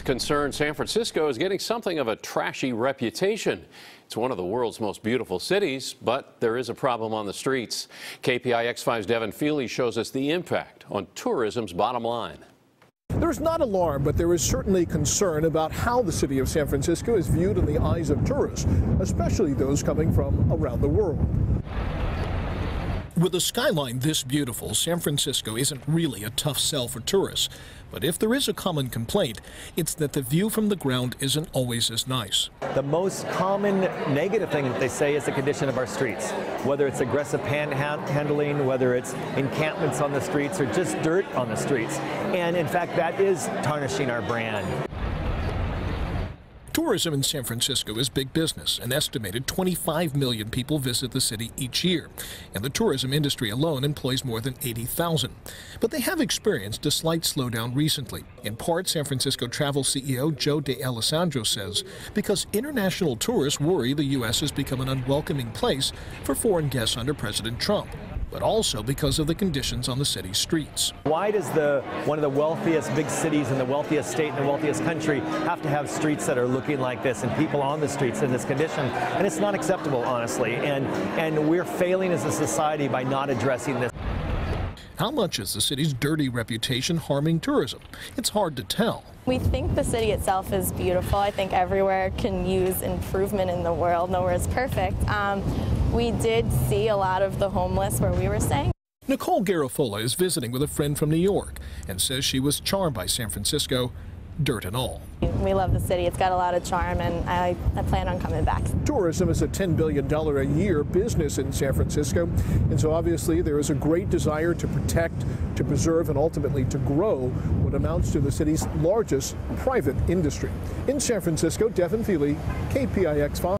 Concerned San Francisco is getting something of a trashy reputation. It's one of the world's most beautiful cities, but there is a problem on the streets. KPIX 5's Devin Fehely shows us the impact on tourism's bottom line. There's not alarm, but there is certainly concern about how the city of San Francisco is viewed in the eyes of tourists, especially those coming from around the world. With a skyline this beautiful, San Francisco isn't really a tough sell for tourists. But if there is a common complaint, it's that the view from the ground isn't always as nice. The most common negative thing that they say is the condition of our streets, whether it's aggressive panhandling, whether it's encampments on the streets, or just dirt on the streets. And in fact, that is tarnishing our brand. Tourism in San Francisco is big business. An estimated 25 million people visit the city each year, and the tourism industry alone employs more than 80,000. But they have experienced a slight slowdown recently. In part, San Francisco travel CEO Joe DeAlessandro says because international tourists worry the U.S. has become an unwelcoming place for foreign guests under President Trump, but also because of the conditions on the city's streets. Why does one of the wealthiest big cities in the wealthiest state in the wealthiest country have to have streets that are looking like this and people on the streets in this condition? And it's not acceptable, honestly, and we're failing as a society by not addressing this. How much is the city's dirty reputation harming tourism? It's hard to tell. We think the city itself is beautiful. I think everywhere can use improvement in the world. Nowhere is perfect. We did see a lot of the homeless where we were staying. Nicole Garofola is visiting with a friend from New York and says she was charmed by San Francisco, dirt and all. We love the city. It's got a lot of charm, and I plan on coming back. Tourism is a $10 billion a year business in San Francisco, and so obviously there is a great desire to protect, to preserve, and ultimately to grow what amounts to the city's largest private industry. In San Francisco, Devin Fehely, KPIX 5.